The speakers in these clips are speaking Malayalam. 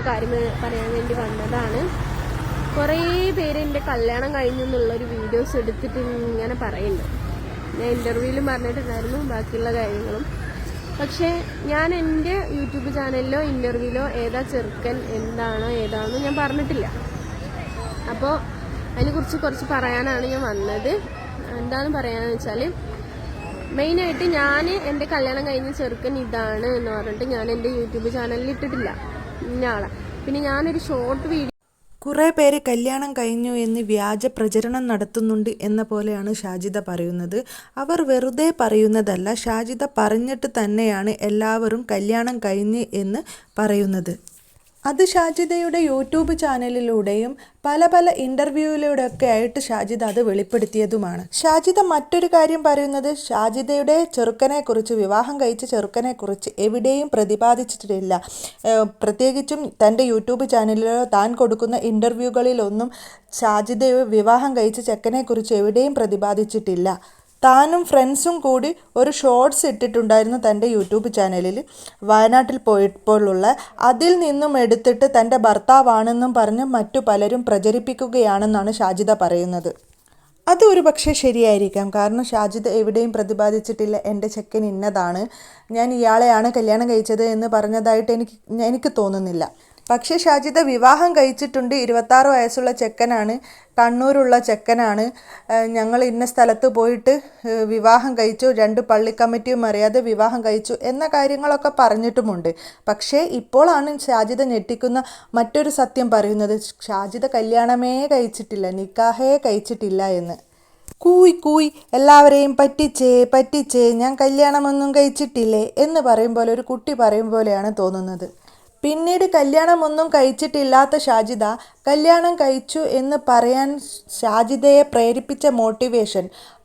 കാര്യം പറയാൻ വേണ്ടി വന്നതാണ്. കുറേ പേര് എൻ്റെ കല്യാണം കഴിഞ്ഞു എന്നുള്ളൊരു വീഡിയോസ് എടുത്തിട്ട് ഇങ്ങനെ പറയുന്നുണ്ട്. ഞാൻ ഇൻ്റർവ്യൂവിലും പറഞ്ഞിട്ടുണ്ടായിരുന്നു ബാക്കിയുള്ള കാര്യങ്ങളും. പക്ഷേ ഞാൻ എൻ്റെ യൂട്യൂബ് ചാനലിലോ ഇൻ്റർവ്യൂവിലോ ഏതാ ചെറുക്കൻ എന്താണോ ഏതാണെന്ന് ഞാൻ പറഞ്ഞിട്ടില്ല. അപ്പോൾ അതിനെക്കുറിച്ച് കുറച്ച് പറയാനാണ് ഞാൻ വന്നത്. എന്താണെന്ന് പറയാന്ന് വെച്ചാൽ, മെയിനായിട്ട് ഞാൻ എൻ്റെ കല്യാണം കഴിഞ്ഞ ചെറുക്കൻ ഇതാണ് എന്ന് പറഞ്ഞിട്ട് ഞാൻ എൻ്റെ യൂട്യൂബ് ചാനലിൽ ഇട്ടിട്ടില്ല ഇന്നയാളെ. പിന്നെ ഞാനൊരു ഷോർട്ട് വീഡിയോ, കുറേ പേര് കല്യാണം കഴിഞ്ഞു എന്ന് വ്യാജ പ്രചരണം നടത്തുന്നുണ്ട് എന്ന പോലെയാണ് ഷാജിദ പറയുന്നത്. അവർ വെറുതെ പറയുന്നതല്ല, ഷാജിദ പറഞ്ഞിട്ട് തന്നെയാണ് എല്ലാവരും കല്യാണം കഴിഞ്ഞ് എന്ന് പറയുന്നത്. അത് ഷാജിദയുടെ യൂട്യൂബ് ചാനലിലൂടെയും പല ഇൻ്റർവ്യൂവിലൂടെയൊക്കെ ആയിട്ട് ഷാജിദ അത് വെളിപ്പെടുത്തിയതുമാണ്. ഷാജിദ മറ്റൊരു കാര്യം പറയുന്നത്, ഷാജിദയുടെ ചെറുക്കനെക്കുറിച്ച്, വിവാഹം കഴിച്ച ചെറുക്കനെക്കുറിച്ച് എവിടെയും പ്രതിപാദിച്ചിട്ടില്ല. പ്രത്യേകിച്ചും തൻ്റെ യൂട്യൂബ് ചാനലിലോ താൻ കൊടുക്കുന്ന ഇൻ്റർവ്യൂകളിലൊന്നും ഷാജിദയെ വിവാഹം കഴിച്ച ചെക്കനെക്കുറിച്ച് എവിടെയും പ്രതിപാദിച്ചിട്ടില്ല. താനും ഫ്രണ്ട്സും കൂടി ഒരു ഷോർട്സ് ഇട്ടിട്ടുണ്ടായിരുന്നു തൻ്റെ യൂട്യൂബ് ചാനലിൽ, വയനാട്ടിൽ പോയപ്പോഴുള്ള. അതിൽ നിന്നും എടുത്തിട്ട് തൻ്റെ ഭർത്താവാണെന്നും പറഞ്ഞ് മറ്റു പലരും പ്രചരിപ്പിക്കുകയാണെന്നാണ് ഷാജിദ പറയുന്നത്. അത് ഒരു പക്ഷേ ശരിയായിരിക്കാം. കാരണം ഷാജിദ എവിടെയും പ്രതിപാദിച്ചിട്ടില്ല എൻ്റെ ചെക്കൻ ഇന്നതാണ്, ഞാൻ ഇയാളെയാണ് കല്യാണം കഴിച്ചത് എന്ന് പറഞ്ഞതായിട്ട് എനിക്ക് തോന്നുന്നില്ല. പക്ഷേ ഷാജിദ വിവാഹം കഴിച്ചിട്ടുണ്ട്. 26 വയസ്സുള്ള ചെക്കനാണ്, കണ്ണൂരുള്ള ചെക്കനാണ്. ഞങ്ങൾ ഇന്ന സ്ഥലത്ത് പോയിട്ട് വിവാഹം കഴിച്ചു, 2 പള്ളി കമ്മിറ്റിയും അറിയാതെ വിവാഹം കഴിച്ചു എന്ന കാര്യങ്ങളൊക്കെ പറഞ്ഞിട്ടുമുണ്ട്. പക്ഷേ ഇപ്പോഴാണ് ഷാജിദ ഞെട്ടിക്കുന്ന മറ്റൊരു സത്യം പറയുന്നത്. ഷാജിദ കല്യാണമേ കഴിച്ചിട്ടില്ല, നിക്കാഹേ കഴിച്ചിട്ടില്ല എന്ന്. കൂയി എല്ലാവരെയും പറ്റിച്ചേ ഞാൻ കല്യാണമൊന്നും കഴിച്ചിട്ടില്ലേ എന്ന് പറയുമ്പോൾ, ഒരു കുട്ടി പറയും പോലെയാണ് തോന്നുന്നത്. പിന്നീട് കല്യാണമൊന്നും കഴിച്ചിട്ടില്ലാത്ത ഷാജിദ കല്യാണം കഴിച്ചു എന്ന് പറയാൻ ഷാജിദയെ പ്രേരിപ്പിച്ച മോട്ടിവേഷൻ,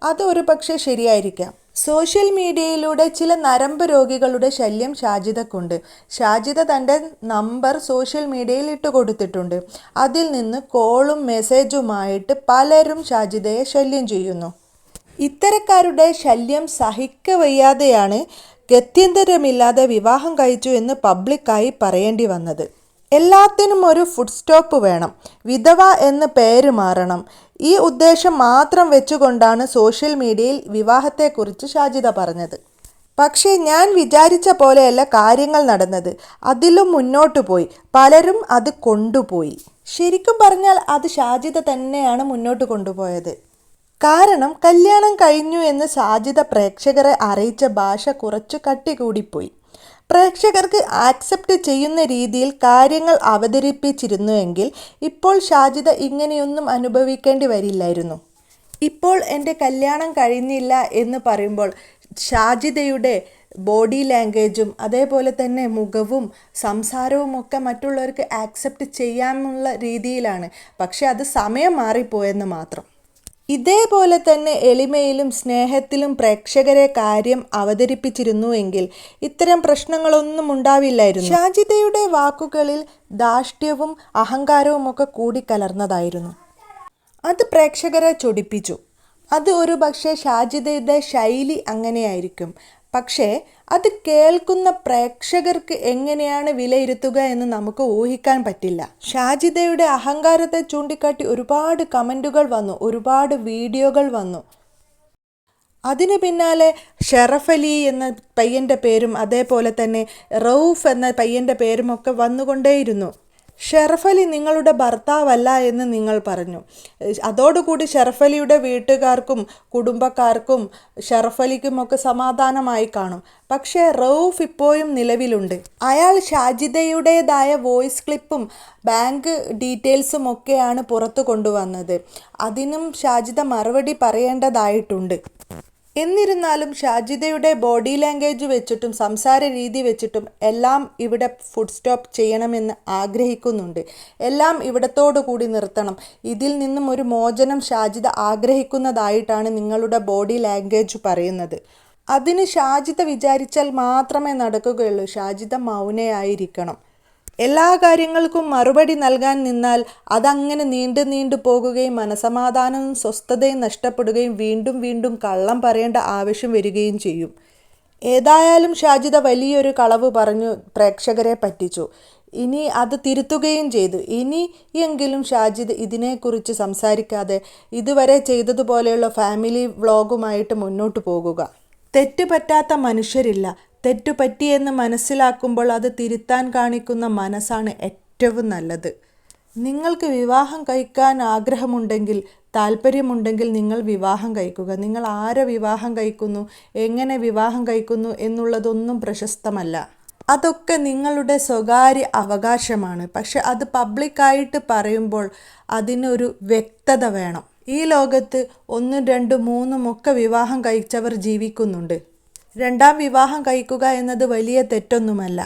അത് ഒരു പക്ഷേ ശരിയായിരിക്കാം. സോഷ്യൽ മീഡിയയിലൂടെ ചില നരമ്പ് രോഗികളുടെ ശല്യം ഷാജിദക്കുണ്ട്. ഷാജിദ തൻ്റെ നമ്പർ സോഷ്യൽ മീഡിയയിൽ ഇട്ടുകൊടുത്തിട്ടുണ്ട്. അതിൽ നിന്ന് കോളും മെസ്സേജുമായിട്ട് പലരും ഷാജിദയെ ശല്യം ചെയ്യുന്നു. ഇത്തരക്കാരുടെ ശല്യം സഹിക്കവയ്യാതെയാണ് ഗത്യന്തരമില്ലാതെ വിവാഹം കഴിച്ചു എന്ന് പബ്ലിക്കായി പറയേണ്ടി വന്നത്. എല്ലാത്തിനും ഒരു ഫുഡ് സ്റ്റോപ്പ് വേണം, വിധവ എന്ന പേര് മാറണം. ഈ ഉദ്ദേശം മാത്രം വെച്ചുകൊണ്ടാണ് സോഷ്യൽ മീഡിയയിൽ വിവാഹത്തെക്കുറിച്ച് ഷാജിദ പറഞ്ഞത്. പക്ഷേ ഞാൻ വിചാരിച്ച പോലെയല്ല കാര്യങ്ങൾ നടന്നത്. അതിലും മുന്നോട്ട് പോയി, പലരും അത് കൊണ്ടുപോയി. ശരിക്കും പറഞ്ഞാൽ അത് ഷാജിദ തന്നെയാണ് മുന്നോട്ട് കൊണ്ടുപോയത്. കാരണം കല്യാണം കഴിഞ്ഞു എന്ന് ഷാജിദ പ്രേക്ഷകരെ അറിയിച്ച ഭാഷ കുറച്ചു കട്ടികൂടിപ്പോയി. പ്രേക്ഷകർക്ക് ആക്സെപ്റ്റ് ചെയ്യുന്ന രീതിയിൽ കാര്യങ്ങൾ അവതരിപ്പിച്ചിരുന്നുവെങ്കിൽ ഇപ്പോൾ ഷാജിദ ഇങ്ങനെയൊന്നും അനുഭവിക്കേണ്ടി വരില്ലായിരുന്നു. ഇപ്പോൾ എൻ്റെ കല്യാണം കഴിഞ്ഞില്ല എന്ന് പറയുമ്പോൾ ഷാജിദയുടെ ബോഡി ലാംഗ്വേജും അതേപോലെ തന്നെ മുഖവും സംസാരവും ഒക്കെ മറ്റുള്ളവർക്ക് ആക്സെപ്റ്റ് ചെയ്യാനുള്ള രീതിയിലാണ്. പക്ഷെ അത് സമയം മാറിപ്പോയെന്ന് മാത്രം. ഇതേപോലെ തന്നെ എളിമയിലും സ്നേഹത്തിലും പ്രേക്ഷകരെ കാര്യം അവതരിപ്പിച്ചിരുന്നുവെങ്കിൽ ഇത്തരം പ്രശ്നങ്ങളൊന്നും ഉണ്ടാവില്ലായിരുന്നു. ഷാജിദയുടെ വാക്കുകളിൽ ധാർഷ്ട്യവും അഹങ്കാരവും ഒക്കെ കൂടിക്കലർന്നതായിരുന്നു. അത് പ്രേക്ഷകരെ ചൊടിപ്പിച്ചു. അത് ഒരു പക്ഷേ ഷാജിദയുടെ ശൈലി അങ്ങനെയായിരിക്കും. പക്ഷേ അത് കേൾക്കുന്ന പ്രേക്ഷകർക്ക് എങ്ങനെയാണ് വിലയിരുത്തുക എന്ന് നമുക്ക് ഊഹിക്കാൻ പറ്റില്ല. ഷാജിദയുടെ അഹങ്കാരത്തെ ചൂണ്ടിക്കാട്ടി ഒരുപാട് കമൻറ്റുകൾ വന്നു, ഒരുപാട് വീഡിയോകൾ വന്നു. അതിനു പിന്നാലെ ഷറഫ് അലി എന്ന പയ്യൻ്റെ പേരും അതേപോലെ തന്നെ റൌഫ് എന്ന പയ്യൻ്റെ പേരും ഒക്കെ വന്നുകൊണ്ടേയിരുന്നു. ഷറഫ് അലി നിങ്ങളുടെ ഭർത്താവല്ല എന്ന് നിങ്ങൾ പറഞ്ഞു. അതോടുകൂടി ഷറഫ് അലിയുടെ വീട്ടുകാർക്കും കുടുംബക്കാർക്കും ഷറഫ് അലിക്കുമൊക്കെ സമാധാനമായി കാണും. പക്ഷേ റൌഫ് ഇപ്പോഴും നിലവിലുണ്ട്. അയാൾ ഷാജിദയുടേതായ വോയിസ് ക്ലിപ്പും ബാങ്ക് ഡീറ്റെയിൽസും ഒക്കെയാണ് പുറത്തു കൊണ്ടുവന്നത്. അതിനും ഷാജിദ മറുപടി പറയേണ്ടതായിട്ടുണ്ട്. എന്നിരുന്നാലും ഷാജിദയുടെ ബോഡി ലാംഗ്വേജ് വെച്ചിട്ടും സംസാര രീതി വെച്ചിട്ടും എല്ലാം ഇവിടെ ഫുഡ് സ്റ്റോപ്പ് ചെയ്യണമെന്ന് ആഗ്രഹിക്കുന്നുണ്ട്. എല്ലാം ഇവിടത്തോടു കൂടി നിർത്തണം. ഇതിൽ നിന്നും ഒരു മോചനം ഷാജിദ ആഗ്രഹിക്കുന്നതായിട്ടാണ് നിങ്ങളുടെ ബോഡി ലാംഗ്വേജ് പറയുന്നത്. അതിന് ഷാജിദ വിചാരിച്ചാൽ മാത്രമേ നടക്കുകയുള്ളൂ. ഷാജിദ മൗനയായിരിക്കണം. എല്ലാ കാര്യങ്ങൾക്കും മറുപടി നൽകാൻ നിന്നാൽ അതങ്ങനെ നീണ്ടു പോകുകയും മനസമാധാനവും സ്വസ്ഥതയും നഷ്ടപ്പെടുകയും വീണ്ടും കള്ളം പറയേണ്ട ആവശ്യം വരികയും ചെയ്യും. ഏതായാലും ഷാജിദ വലിയൊരു കളവ് പറഞ്ഞു പ്രേക്ഷകരെ പറ്റിച്ചു. ഇനി അത് തിരുത്തുകയും ചെയ്തു. ഇനിയെങ്കിലും ഷാജിദ് ഇതിനെക്കുറിച്ച് സംസാരിക്കാതെ ഇതുവരെ ചെയ്തതുപോലെയുള്ള ഫാമിലി വ്ളോഗുമായിട്ട് മുന്നോട്ട് പോകുക. തെറ്റുപറ്റാത്ത മനുഷ്യരില്ല. തെറ്റുപറ്റിയെന്ന് മനസ്സിലാക്കുമ്പോൾ അത് തിരുത്താൻ കാണിക്കുന്ന മനസ്സാണ് ഏറ്റവും നല്ലത്. നിങ്ങൾക്ക് വിവാഹം കഴിക്കാൻ ആഗ്രഹമുണ്ടെങ്കിൽ, താല്പര്യമുണ്ടെങ്കിൽ നിങ്ങൾ വിവാഹം കഴിക്കുക. നിങ്ങൾ ആരെ വിവാഹം കഴിക്കുന്നു, എങ്ങനെ വിവാഹം കഴിക്കുന്നു എന്നുള്ളതൊന്നും പ്രശസ്തമല്ല. അതൊക്കെ നിങ്ങളുടെ സ്വകാര്യ അവകാശമാണ്. പക്ഷെ അത് പബ്ലിക്കായിട്ട് പറയുമ്പോൾ അതിനൊരു വ്യക്തത വേണം. ഈ ലോകത്ത് 1, 2, 3 ഒക്കെ വിവാഹം കഴിച്ചവർ ജീവിക്കുന്നുണ്ട്. 2ാം വിവാഹം കഴിക്കുക എന്നത് വലിയ തെറ്റൊന്നുമല്ല.